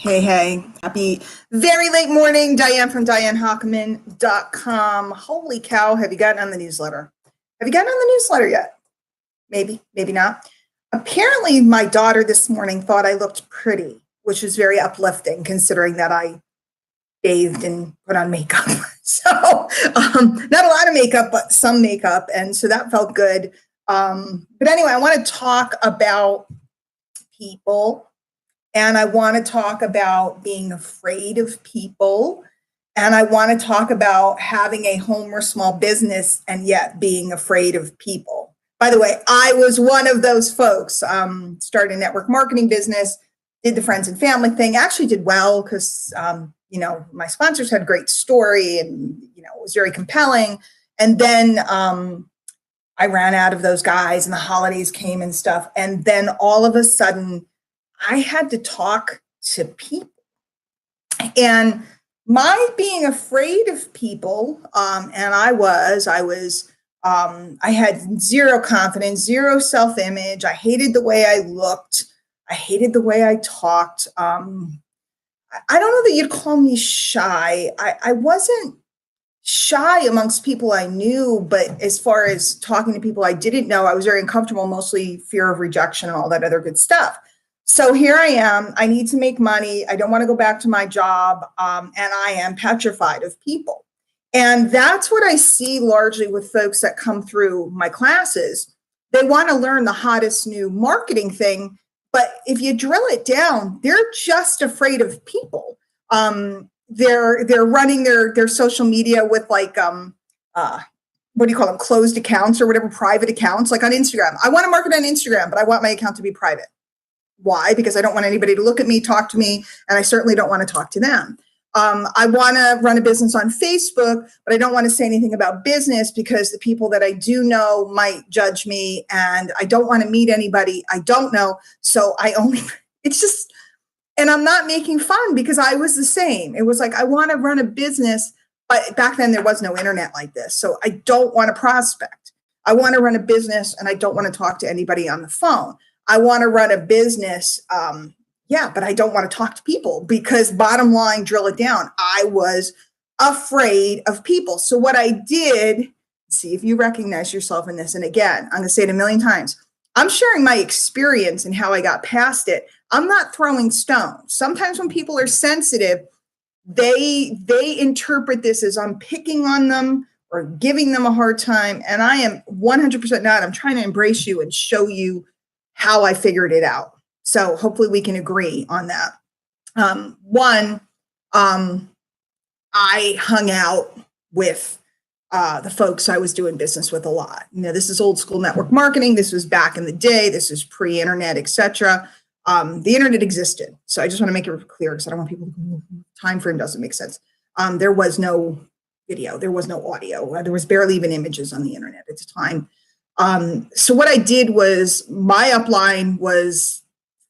Hey. Happy very late morning. Diane from DianeHockman.com. Holy cow, have you gotten on the newsletter? Have you gotten on the newsletter yet? Maybe not. Apparently, my daughter this morning thought I looked pretty, which was very uplifting considering that I bathed and put on makeup. So, not a lot of makeup, but some makeup. And so that felt good. But anyway, I want to talk about people. And I want to talk about being afraid of people. And I want to talk about having a home or small business and yet being afraid of people. By the way, I was one of those folks. Started a network marketing business, did the friends and family thing, actually did well because, my sponsors had a great story and, it was very compelling. And then I ran out of those guys and the holidays came and stuff. And then all of a sudden, I had to talk to people. And my being afraid of people, and I had zero confidence, zero self-image. I hated the way I looked. I hated the way I talked. I don't know that you'd call me shy. I wasn't shy amongst people I knew, but as far as talking to people I didn't know, I was very uncomfortable, mostly fear of rejection and all that other good stuff. So here I am. I need to make money. I don't want to go back to my job. And I am petrified of people. And that's what I see largely with folks that come through my classes. They want to learn the hottest new marketing thing. But if you drill it down, they're just afraid of people. They're running their social media with what do you call them? Closed accounts or whatever, private accounts, like on Instagram. I want to market on Instagram, but I want my account to be private. Why? Because I don't want anybody to look at me, talk to me, and I certainly don't want to talk to them. I want to run a business on Facebook, but I don't want to say anything about business because the people that I do know might judge me, and I don't want to meet anybody I don't know. So and I'm not making fun because I was the same. It was like, I want to run a business, but back then there was no internet like this. So I don't want to prospect. I want to run a business and I don't want to talk to anybody on the phone. I want to run a business, but I don't want to talk to people because bottom line, drill it down, I was afraid of people. So what I did, see if you recognize yourself in this, and again, I'm going to say it a million times, I'm sharing my experience and how I got past it. I'm not throwing stones. Sometimes when people are sensitive, they interpret this as I'm picking on them or giving them a hard time, and I am 100% not. I'm trying to embrace you and show you how I figured it out. So hopefully we can agree on that. I hung out with the folks I was doing business with a lot. This is old school network marketing. This was back in the day. This is pre-internet, etc. The internet existed. So I just want to make it clear because I don't want people to time frame doesn't make sense. There was no video. There was no audio. There was barely even images on the internet at the time. So what I did was my upline was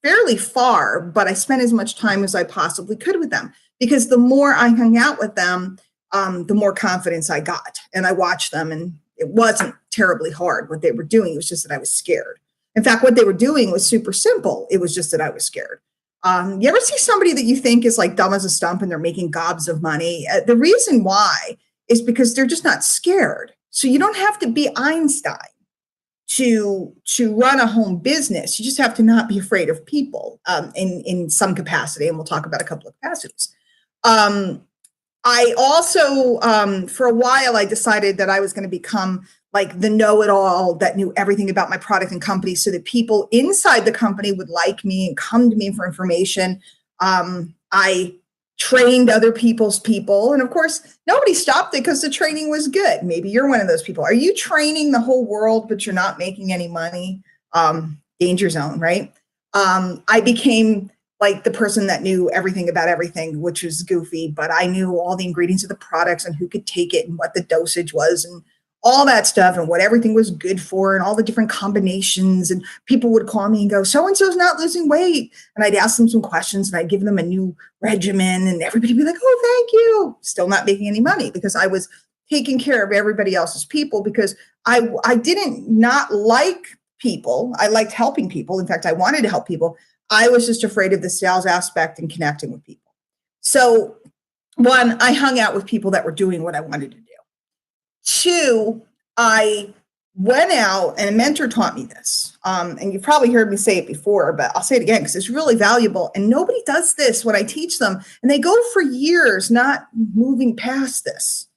fairly far, but I spent as much time as I possibly could with them because the more I hung out with them, the more confidence I got. And I watched them and it wasn't terribly hard what they were doing. It was just that I was scared. In fact, what they were doing was super simple. It was just that I was scared. You ever see somebody that you think is like dumb as a stump and they're making gobs of money? The reason why is because they're just not scared. So you don't have to be Einstein to run a home business. You just have to not be afraid of people in some capacity, and we'll talk about a couple of capacities. I also, for a while, I decided that I was going to become like the know-it-all that knew everything about my product and company so that people inside the company would like me and come to me for information. I trained other people's people. And of course, nobody stopped it because the training was good. Maybe you're one of those people. Are you training the whole world, but you're not making any money? Danger zone, right? I became like the person that knew everything about everything, which was goofy, but I knew all the ingredients of the products and who could take it and what the dosage was and all that stuff and what everything was good for and all the different combinations. And people would call me and go, so-and-so's not losing weight. And I'd ask them some questions and I'd give them a new regimen and everybody would be like, oh, thank you. Still not making any money because I was taking care of everybody else's people because I didn't not like people. I liked helping people. In fact, I wanted to help people. I was just afraid of the sales aspect and connecting with people. So one, I hung out with people that were doing what I wanted to do. Two, I went out, and a mentor taught me this. And you've probably heard me say it before, but I'll say it again because it's really valuable. And nobody does this when I teach them. And they go for years not moving past this.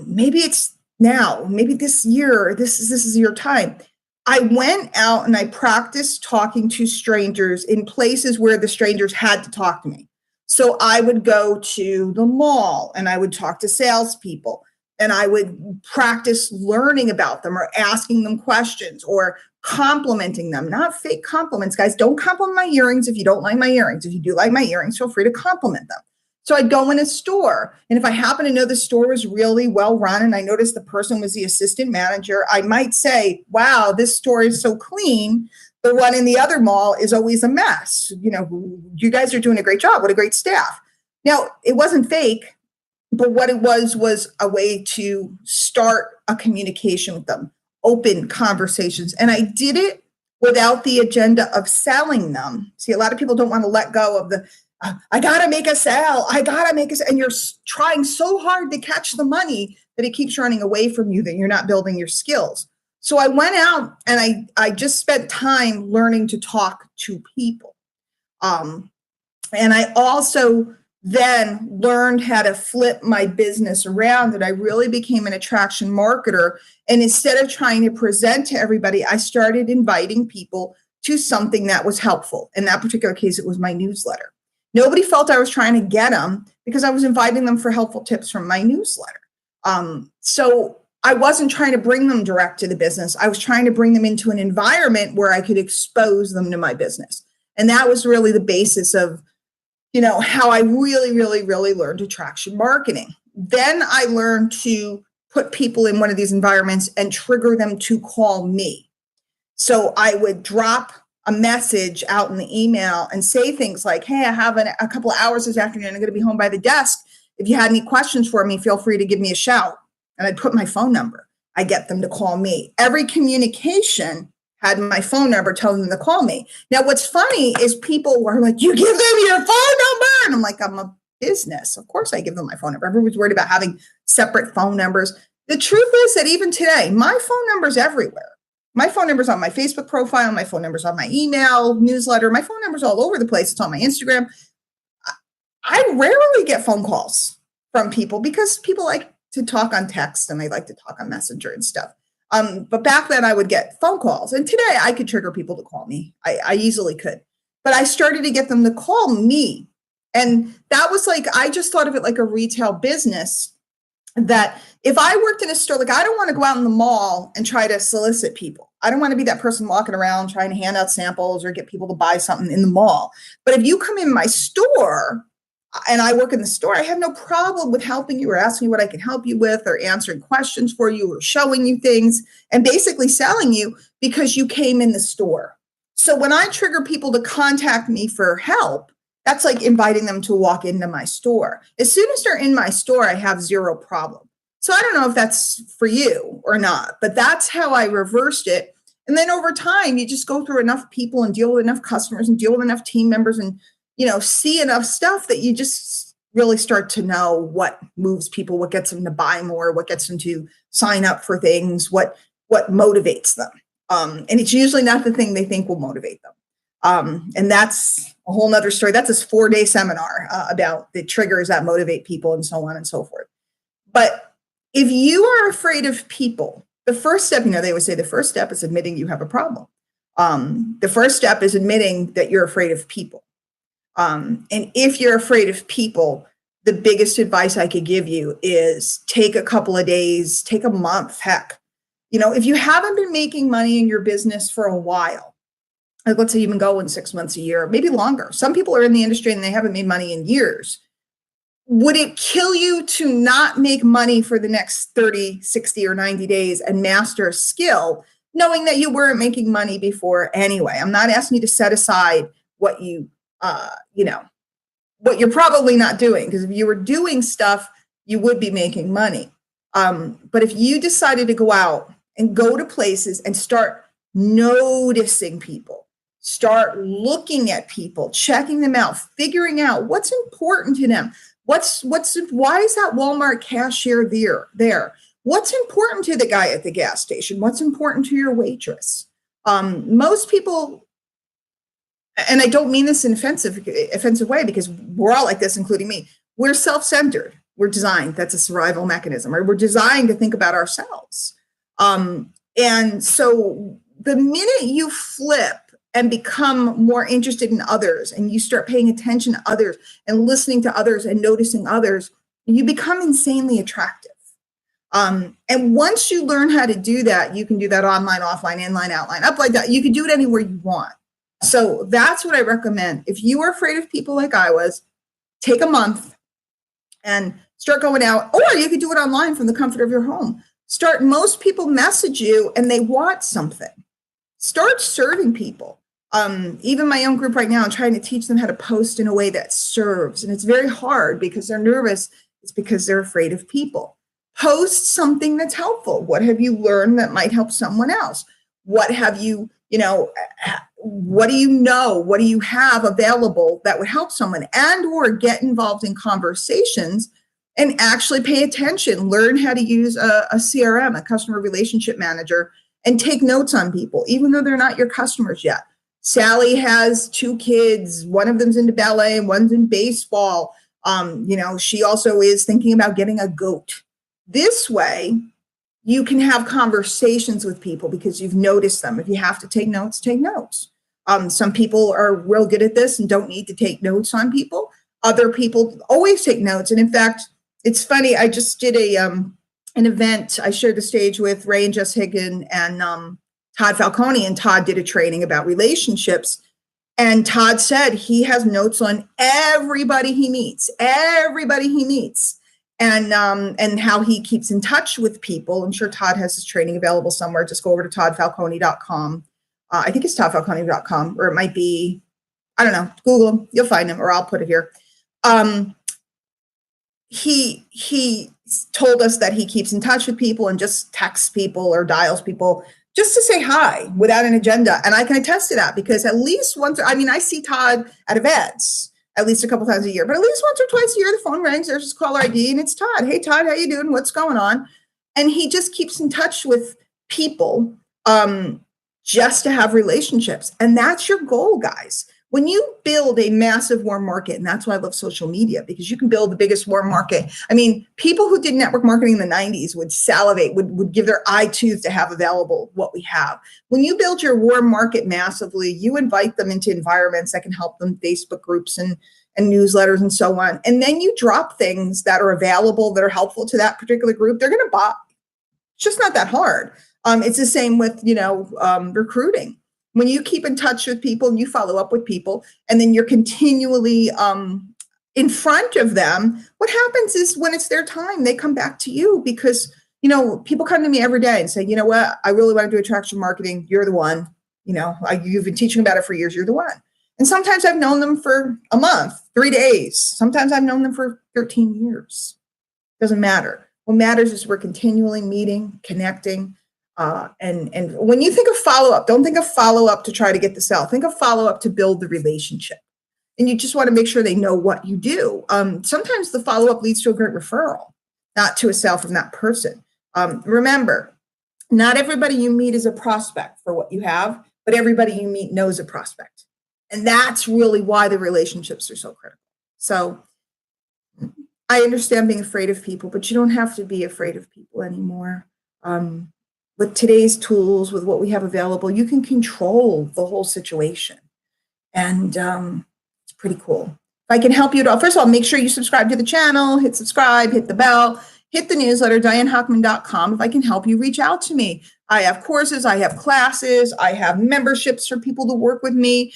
Maybe it's now, maybe this year, this is your time. I went out and I practiced talking to strangers in places where the strangers had to talk to me. So I would go to the mall and I would talk to salespeople and I would practice learning about them or asking them questions or complimenting them, not fake compliments. Guys, don't compliment my earrings if you don't like my earrings. If you do like my earrings, feel free to compliment them. So I'd go in a store, and if I happen to know the store was really well run and I noticed the person was the assistant manager, I might say, wow, this store is so clean. The one in the other mall is always a mess. You know, you guys are doing a great job. What a great staff. Now, it wasn't fake, but what it was a way to start a communication with them, open conversations. And I did it without the agenda of selling them. See, a lot of people don't want to let go of the, I got to make a sale. I got to make a sale. And you're trying so hard to catch the money that it keeps running away from you, that you're not building your skills. So I went out and I just spent time learning to talk to people. And I also then learned how to flip my business around, and I really became an attraction marketer. And instead of trying to present to everybody, I started inviting people to something that was helpful. In that particular case, it was my newsletter. Nobody felt I was trying to get them because I was inviting them for helpful tips from my newsletter. So I wasn't trying to bring them direct to the business. I was trying to bring them into an environment where I could expose them to my business. And that was really the basis of, you know, how I really learned attraction marketing. Then I learned to put people in one of these environments and trigger them to call me. So I would drop a message out in the email and say things like, hey, I have a couple of hours this afternoon. I'm going to be home by the desk. If you had any questions for me, feel free to give me a shout. And I'd put my phone number. I get them to call me. Every communication had my phone number telling them to call me. Now, what's funny is people were like, you give them your phone number? And I'm like, I'm a business. Of course I give them my phone number. Everyone's worried about having separate phone numbers. The truth is that even today, my phone number's everywhere. My phone number's on my Facebook profile. My phone number's on my email newsletter. My phone number's all over the place. It's on my Instagram. I rarely get phone calls from people because people like to talk on text and they like to talk on Messenger and stuff. But back then I would get phone calls, and today I could trigger people to call me. I easily could, but I started to get them to call me. And that was like, I just thought of it like a retail business, that if I worked in a store, like I don't want to go out in the mall and try to solicit people. I don't want to be that person walking around trying to hand out samples or get people to buy something in the mall. But if you come in my store and I work in the store, I have no problem with helping you or asking you what I can help you with or answering questions for you or showing you things and basically selling you because you came in the store. So when I trigger people to contact me for help, that's like inviting them to walk into my store. As soon as they're in my store, I have zero problem. So I don't know if that's for you or not, but that's how I reversed it. And then over time, you just go through enough people and deal with enough customers and deal with enough team members and, you know, see enough stuff that you just really start to know what moves people, what gets them to buy more, what gets them to sign up for things, what motivates them. And it's usually not the thing they think will motivate them. And that's a whole nother story. That's a 4-day seminar about the triggers that motivate people and so on and so forth. But if you are afraid of people, the first step, you know, they would say the first step is admitting you have a problem. The first step is admitting that you're afraid of people. And if you're afraid of people, the biggest advice I could give you is take a couple of days, take a month, heck. You know, if you haven't been making money in your business for a while, like let's say you've been going 6 months, a year, maybe longer. Some people are in the industry and they haven't made money in years. Would it kill you to not make money for the next 30, 60, or 90 days and master a skill, knowing that you weren't making money before anyway? I'm not asking you to set aside what what you're probably not doing, because if you were doing stuff, you would be making money. But if you decided to go out and go to places and start noticing people, Start looking at people, checking them out, figuring out what's important to them. Why is that Walmart cashier there? What's important to the guy at the gas station? What's important to your waitress? Most people, and I don't mean this in offensive way, because we're all like this, including me. We're self-centered. We're designed. That's a survival mechanism, right? We're designed to think about ourselves. And so the minute you flip and become more interested in others, and you start paying attention to others and listening to others and noticing others, you become insanely attractive. And once you learn how to do that, you can do that online, offline, inline, outline, up, like that. You can do it anywhere you want. So that's what I recommend. If you are afraid of people like I was, take a month and start going out, or you could do it online from the comfort of your home. Most people message you and they want something. Start serving people. Even my own group right now, I'm trying to teach them how to post in a way that serves. And it's very hard because they're nervous. It's because they're afraid of people. Post something that's helpful. What have you learned that might help someone else? What have you, what do you know? What do you have available that would help someone? And or get involved in conversations and actually pay attention. Learn how to use a CRM, a customer relationship manager, and take notes on people, even though they're not your customers yet. Sally has 2 kids. One of them's into ballet, one's in baseball. She also is thinking about getting a goat. This way, you can have conversations with people because you've noticed them. If you have to take notes, take notes. Some people are real good at this and don't need to take notes on people. Other people always take notes. And in fact, it's funny, I just did an event. I shared the stage with Ray and Jess Higgin and Todd Falcone, and Todd did a training about relationships. And Todd said he has notes on everybody he meets, and how he keeps in touch with people. I'm sure Todd has his training available somewhere. Just go over to toddfalcone.com. I think it's toddfalcone.com, or it might be, I don't know, Google him, you'll find him, or I'll put it here. He told us that he keeps in touch with people and just texts people or dials people just to say hi without an agenda. And I can attest to that because at least once, I see Todd at events at least a couple times a year, but at least once or twice a year, the phone rings, there's his caller ID, and it's Todd. Hey, Todd, how you doing? What's going on? And he just keeps in touch with people just to have relationships. And that's your goal, guys. When you build a massive warm market, and that's why I love social media, because you can build the biggest warm market. People who did network marketing in the 90s would salivate, would give their eye tooth to have available what we have. When you build your warm market massively, you invite them into environments that can help them, Facebook groups and newsletters and so on. And then you drop things that are available, that are helpful to that particular group. They're going to buy. It's just not that hard. It's the same with, recruiting. When you keep in touch with people and you follow up with people, and then you're continually in front of them, what happens is when it's their time, they come back to you because, people come to me every day and say, you know what, I really want to do attraction marketing. You're the one. You've been teaching about it for years. You're the one. And sometimes I've known them for a month, 3 days. Sometimes I've known them for 13 years. Doesn't matter. What matters is we're continually meeting, connecting. And when you think of follow-up, don't think of follow-up to try to get the sale. Think of follow-up to build the relationship. And you just want to make sure they know what you do. Sometimes the follow-up leads to a great referral, not to a sale from that person. Remember, not everybody you meet is a prospect for what you have, but everybody you meet knows a prospect. And that's really why the relationships are so critical. So I understand being afraid of people, but you don't have to be afraid of people anymore. With today's tools, with what we have available, you can control the whole situation. And it's pretty cool. If I can help you at all, first of all, make sure you subscribe to the channel, hit subscribe, hit the bell, hit the newsletter, DianeHockman.com. If I can help you, reach out to me. I have courses, I have classes, I have memberships for people to work with me,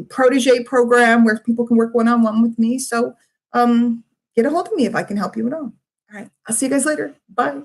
protege program where people can work one-on-one with me. So get a hold of me if I can help you at all. All right, I'll see you guys later. Bye.